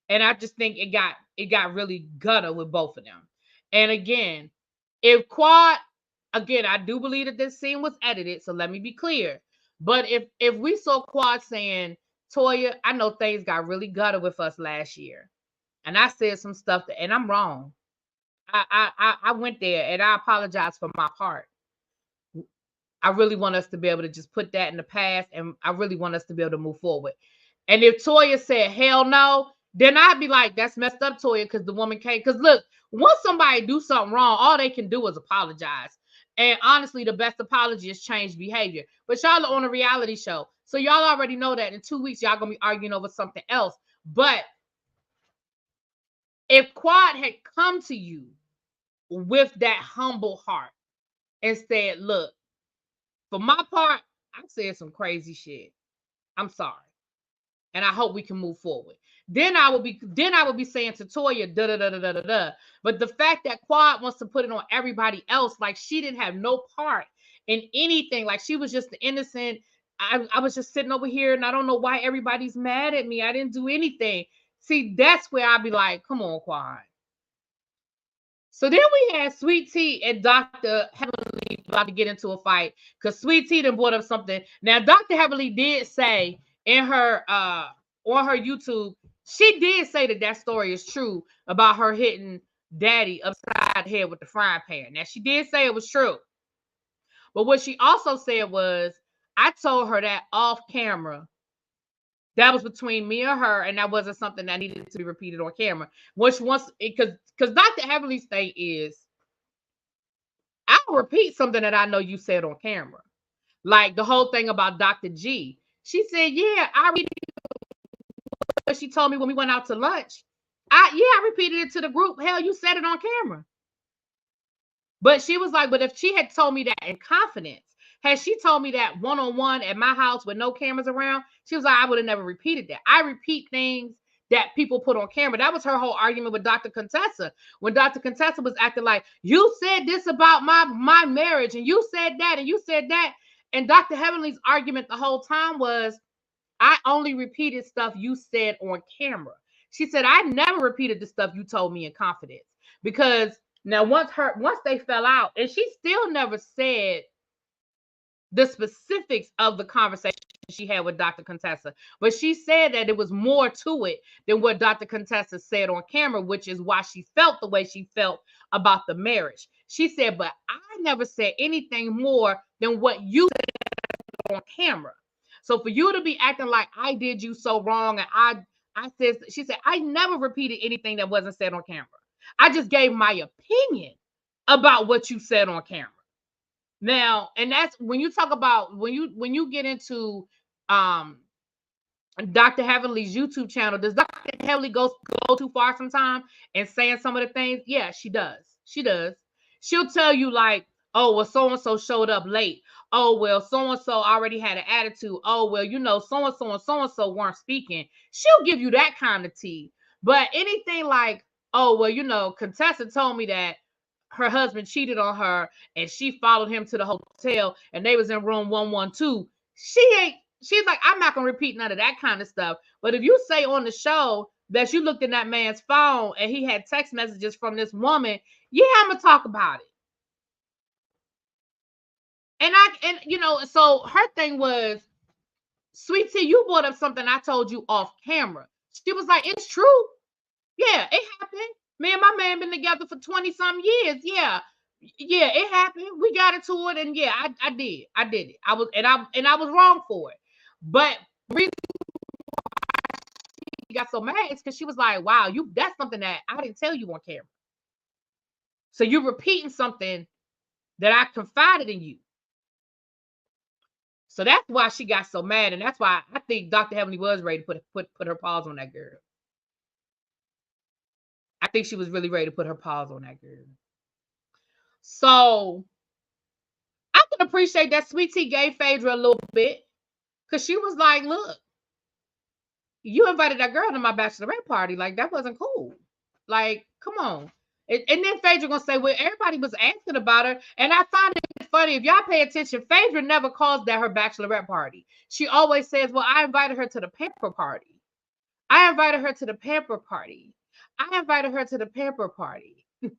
Speaker 1: And I just think it got really gutter with both of them. And again, if Quad, again, I do believe that this scene was edited, so let me be clear. But if we saw Quad saying, Toya, I know things got really gutter with us last year. And I said some stuff and I'm wrong. I went there and I apologize for my part. I really want us to be able to just put that in the past, and I really want us to be able to move forward. And if Toya said, hell no, then I'd be like, that's messed up, Toya, because the woman can't. Because look, once somebody do something wrong, all they can do is apologize. And honestly, the best apology is change behavior. But y'all are on a reality show. So y'all already know that in 2 weeks, y'all going to be arguing over something else. But if Quad had come to you with that humble heart and said, look, for my part, I said some crazy shit. I'm sorry. And I hope we can move forward. Then I would be saying to Toya, da da da da da da. But the fact that Quad wants to put it on everybody else, like she didn't have no part in anything, like she was just the innocent. I was just sitting over here and I don't know why everybody's mad at me. I didn't do anything. See, that's where I'd be like, come on, Quad. So then we had Sweet Tea and Dr. Heavenly about to get into a fight because Sweet Tea done brought up something. Now, Dr. Heavenly did say in her on her YouTube, she did say that story is true about her hitting Daddy upside the head with the frying pan. Now, she did say it was true. But what she also said was, I told her that off camera. That was between me and her, and that wasn't something that needed to be repeated on camera. Which once, because Dr. Heavenly's thing is, I'll repeat something that I know you said on camera. Like the whole thing about Dr. G. She said, yeah, I repeated what she told me when we went out to lunch. I repeated it to the group. Hell, you said it on camera. But she was like, but if she had told me that in confidence, had she told me that one-on-one at my house with no cameras around, she was like, I would have never repeated that. I repeat things that people put on camera. That was her whole argument with Dr. Contessa. When Dr. Contessa was acting like, you said this about my marriage, and you said that, and you said that. And Dr. Heavenly's argument the whole time was, I only repeated stuff you said on camera. She said, I never repeated the stuff you told me in confidence. Because now once they fell out, and she still never said the specifics of the conversation she had with Dr. Contessa, but she said that it was more to it than what Dr. Contessa said on camera, which is why she felt the way she felt about the marriage. She said, but I never said anything more than what you said on camera. So for you to be acting like I did you so wrong, and I said, she said, I never repeated anything that wasn't said on camera. I just gave my opinion about what you said on camera. Now, and that's when you talk about when you get into Dr. Heavenly's YouTube channel, does Dr. Heavenly go too far sometimes and saying some of the things? Yeah, she does. She does. She'll tell you like, oh, well, so-and-so showed up late. Oh, well, so-and-so already had an attitude. Oh, well, you know, so-and-so and so-and-so weren't speaking. She'll give you that kind of tea. But anything like, oh, well, you know, Contessa told me that her husband cheated on her and she followed him to the hotel and they was in room 112. She's like, I'm not going to repeat none of that kind of stuff. But if you say on the show that you looked in that man's phone and he had text messages from this woman, Yeah, I'm gonna talk about it. And you know, so her thing was, Sweet Tea, you brought up something I told you off camera. She was like, it's true. Yeah, it happened. Me and my man been together for 20 some years. Yeah. Yeah, it happened. We got into it, and yeah, I did. I did it. I was wrong for it. But the reason she got so mad is because she was like, wow, that's something that I didn't tell you on camera. So you're repeating something that I confided in you. So that's why she got so mad, and that's why I think Dr. Heavenly was ready to put her paws on that girl. I think she was really ready to put her paws on that girl. So I can appreciate that Sweet Tea gave Phaedra a little bit, because she was like, look, you invited that girl to my bachelorette party. Like, that wasn't cool. Like, come on. And then Phaedra gonna say, well, everybody was asking about her. And I find it funny. If y'all pay attention, Phaedra never calls that her bachelorette party. She always says, well, I invited her to the pamper party. I invited her to the pamper party. I invited her to the pamper party. I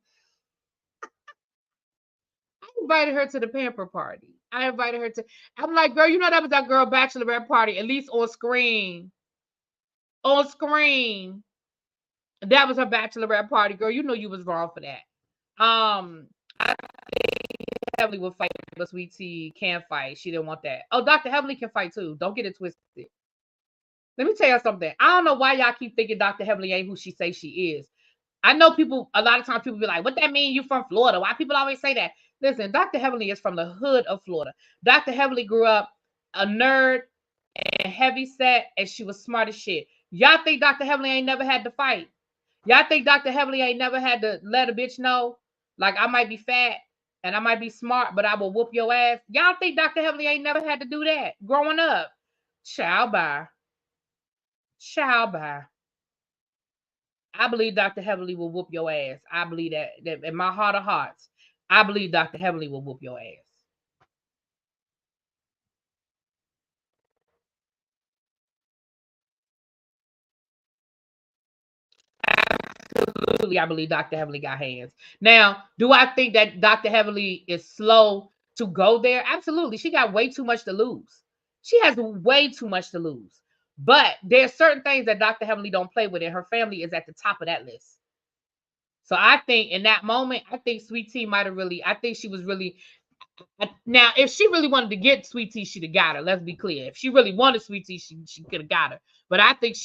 Speaker 1: invited her to the pamper party. I invited her to. I'm like, girl, you know that was that girl bachelorette party, at least on screen. On screen. That was her bachelorette party, girl. You know you was wrong for that. I Heavenly will fight, but Sweet Tea can't fight. She didn't want that. Oh, Dr. Heavenly can fight too. Don't get it twisted. Let me tell you something. I don't know why y'all keep thinking Dr. Heavenly ain't who she say she is. I know people, a lot of times people be like, what that mean you from Florida? Why people always say that? Listen, Dr. Heavenly is from the hood of Florida. Dr. Heavenly grew up a nerd and heavy set, and she was smart as shit. Y'all think Dr. Heavenly ain't never had to fight? Y'all think Dr. Heavenly ain't never had to let a bitch know, like, I might be fat and I might be smart, but I will whoop your ass? Y'all think Dr. Heavenly ain't never had to do that growing up? Child bye. Child bye. I believe Dr. Heavenly will whoop your ass. I believe that in my heart of hearts. I believe Dr. Heavenly will whoop your ass. Absolutely, I believe Dr. Heavenly got hands. Now, do I think that Dr. Heavenly is slow to go there? Absolutely. She got way too much to lose. She has way too much to lose. But there's certain things that Dr. Heavenly don't play with, and her family is at the top of that list. So I think in that moment, I think Sweet Tea might have really, I think she was really. Now, if she really wanted to get Sweet Tea, she'd have got her. Let's be clear. If she really wanted Sweet Tea, she could have got her. But I think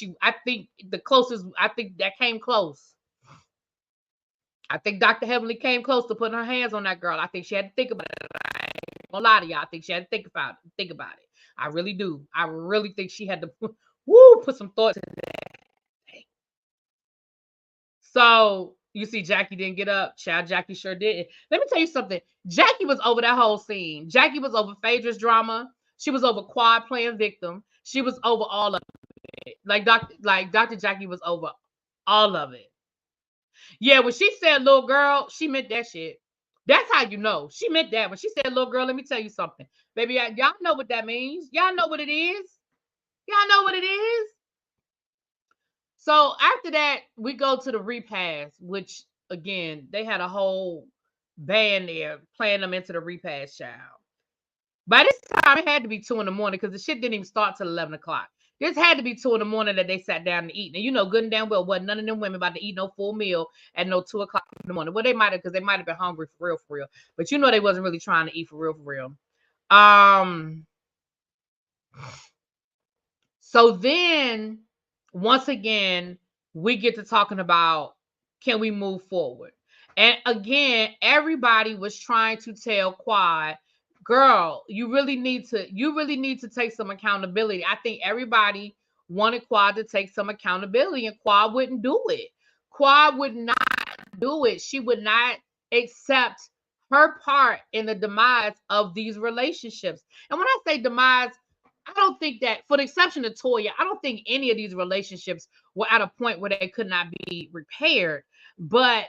Speaker 1: the closest, I think that came close. I think Dr. Heavenly came close to putting her hands on that girl. I think she had to think about it. I ain't gonna lie to y'all. I think she had to think about it. Think about it. I really do. I really think she had to put some thought to that. So you see, Jackie didn't get up. Child, Jackie sure didn't. Let me tell you something. Jackie was over that whole scene. Jackie was over Phaedra's drama. She was over Quad playing victim. She was over all of it. Dr. Jackie was over all of it. Yeah, when she said little girl, she meant that shit. That's how you know. She meant that. When she said little girl, let me tell you something. Baby, y'all know what that means. Y'all know what it is. Y'all know what it is. So after that, we go to the repast, which again, they had a whole band there playing them into the repast, child. By this time, it had to be 2 in the morning because the shit didn't even start till 11 o'clock. This had to be 2 in the morning that they sat down to eat. And you know, good and damn well, wasn't none of them women about to eat no full meal at no 2 o'clock in the morning. Well, they might have, because they might have been hungry for real. But you know, they wasn't really trying to eat for real. So then, once again, we get to talking about, can we move forward? And again, everybody was trying to tell Quad, girl, you really need to take some accountability. I think everybody wanted Quad to take some accountability, and Quad wouldn't do it. Quad would not do it. She would not accept her part in the demise of these relationships. And when I say demise, I don't think that, for the exception of Toya, I don't think any of these relationships were at a point where they could not be repaired. But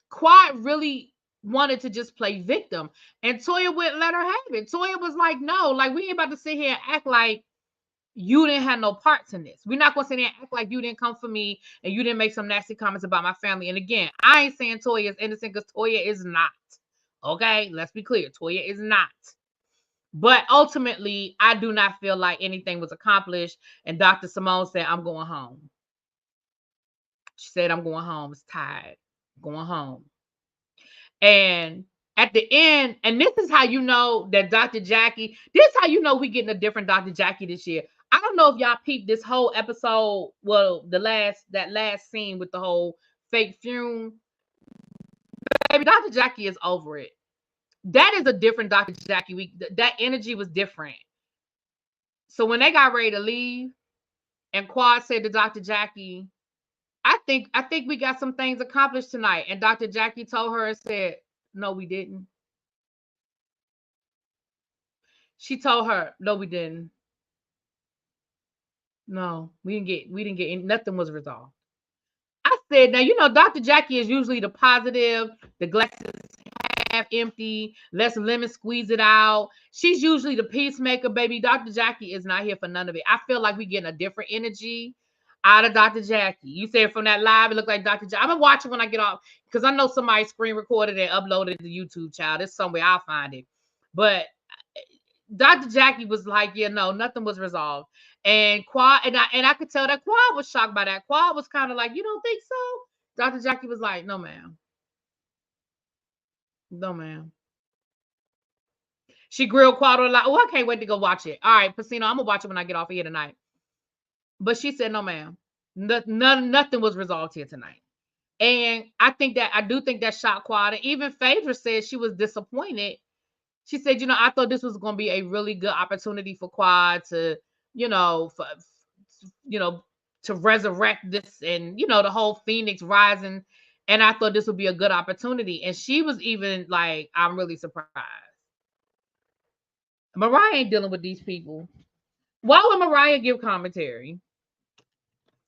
Speaker 1: Quad really wanted to just play victim, and Toya wouldn't let her have it. Toya was like, no, like, we ain't about to sit here and act like you didn't have no parts in this. We're not going to sit there and act like you didn't come for me and you didn't make some nasty comments about my family. And again, I ain't saying Toya is innocent because Toya is not. Okay, let's be clear. Toya is not. But ultimately, I do not feel like anything was accomplished. And Dr. Simone said, I'm going home. She said, I'm going home. It's tired. Going home. And at the end, and this is how you know that Dr. Jackie, this is how you know we getting a different Dr. Jackie this year. I don't know if y'all peeped this whole episode. Well, that last scene with the whole fake fume. Baby, Dr. Jackie is over it. That is a different Dr. Jackie. That energy was different. So when they got ready to leave, and Quad said to Dr. Jackie, I think we got some things accomplished tonight. And Dr. Jackie told her and said, no, we didn't. She told her, no, we didn't. No, we didn't get nothing was resolved. I said, now, you know, Dr. Jackie is usually the positive, the glasses half empty, let's lemon squeeze it out. She's usually the peacemaker, baby. Dr. Jackie is not here for none of it. I feel like we're getting a different energy out of Dr. Jackie. You said from that live, it looked like Dr. Jackie. I'm gonna watch it when I get off because I know somebody screen recorded and uploaded it to YouTube, child. It's somewhere I'll find it. But Dr. Jackie was like, yeah, no, nothing was resolved. And Quad, and I could tell that Quad was shocked by that. Quad was kind of like, you don't think so? Dr. Jackie was like, no, ma'am. No, ma'am. She grilled Quad a lot. Oh, I can't wait to go watch it. All right, Pacino, I'm gonna watch it when I get off of here tonight. But she said, no, ma'am. Nothing was resolved here tonight. And I do think that shocked Quad. And even Phaedra said she was disappointed. She said, you know, I thought this was going to be a really good opportunity for Quad to, you know, to resurrect this and, you know, the whole Phoenix rising. And I thought this would be a good opportunity. And she was even like, I'm really surprised. Mariah ain't dealing with these people. Why would Mariah give commentary?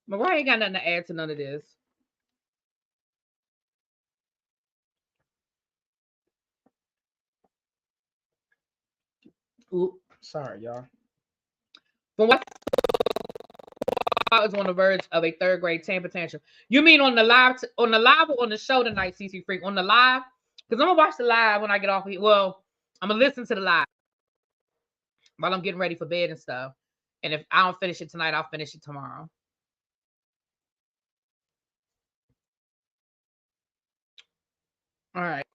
Speaker 1: Mariah ain't got nothing to add to none of this. Ooh, sorry, y'all. From what I was on the verge of a third grade temper tantrum. You mean on the live or on the show tonight, CC Freak? On the live? Because I'm gonna watch the live when I get off here. Well, I'm gonna listen to the live while I'm getting ready for bed and stuff. And if I don't finish it tonight, I'll finish it tomorrow. All right.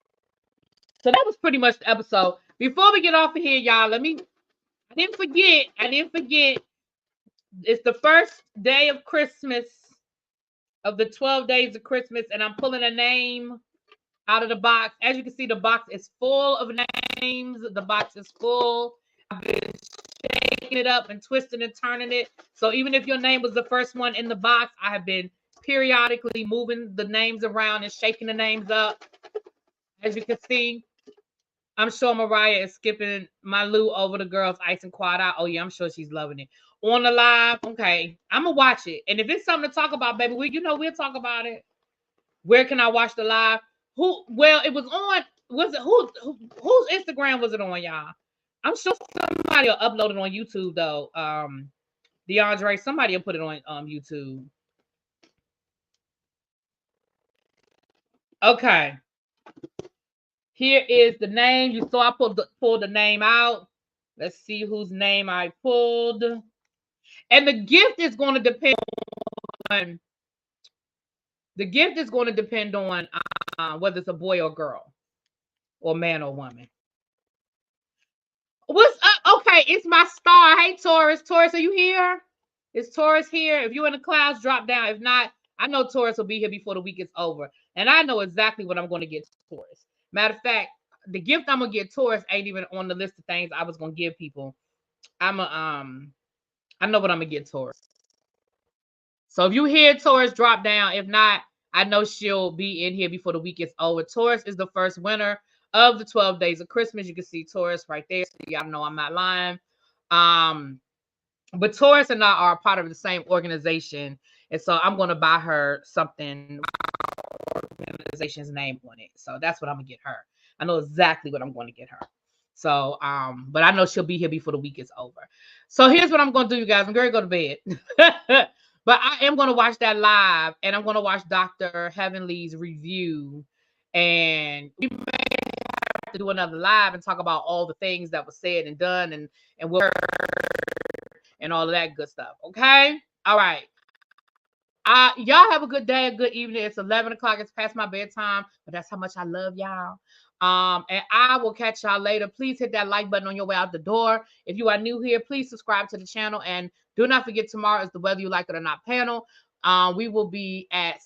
Speaker 1: So that was pretty much the episode. Before we get off of here, y'all, I didn't forget. It's the first day of Christmas, of the 12 days of Christmas, and I'm pulling a name out of the box. As you can see, the box is full of names. The box is full. I've been shaking it up and twisting and turning it. So even if your name was the first one in the box, I have been periodically moving the names around and shaking the names up. As you can see, I'm sure Mariah is skipping my Lou over the girls ice and quad out. Oh yeah, I'm sure she's loving it. On the live, okay, I'm gonna watch it. And if it's something to talk about, baby, we'll talk about it. Where can I watch the live? Well, it was on. Was it whose Instagram was it on, y'all? I'm sure somebody will upload it on YouTube though. DeAndre, somebody will put it on YouTube. Okay. Here is the name. You saw I pulled the name out. Let's see whose name I pulled. And the gift is going to depend on whether it's a boy or girl, or man or woman. What's up? Okay, it's my star. Hey, Taurus. Taurus, are you here? Is Taurus here? If you're in the clouds, drop down. If not, I know Taurus will be here before the week is over. And I know exactly what I'm going to get Taurus. Matter of fact, the gift I'm going to get Taurus ain't even on the list of things I was going to give people. I know what I'm going to get Taurus. So if you hear Taurus, drop down. If not, I know she'll be in here before the week is over. Taurus is the first winner of the 12 days of Christmas. You can see Taurus right there. So y'all know I'm not lying. But Taurus and I are part of the same organization. And so I'm going to buy her something, organization's name on it. So that's what I'm going to get her. I know exactly what I'm going to get her. So, but I know she'll be here before the week is over. So here's what I'm gonna do, you guys. I'm gonna go to bed. But I am gonna watch that live, and I'm gonna watch Dr. Heavenly's review, and we may have to do another live and talk about all the things that was said and done, and what and all of that good stuff. Okay, all right. Y'all have a good day, a good evening. It's 11 o'clock. It's past my bedtime, but that's how much I love y'all. And I will catch y'all later. Please hit that like button on your way out the door. If you are new here, please subscribe to the channel. And do not forget, tomorrow is the Whether You Like It or Not panel. We will be at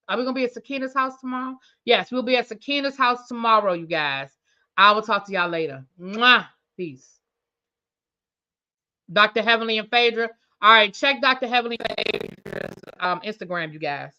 Speaker 1: Are we gonna be at Sakina's house tomorrow? Yes, we'll be at Sakina's house tomorrow, you guys. I will talk to y'all later. Mwah. Peace. Dr. Heavenly and Phaedra. All right, check Dr. Heavenly and Phaedra's Instagram, you guys.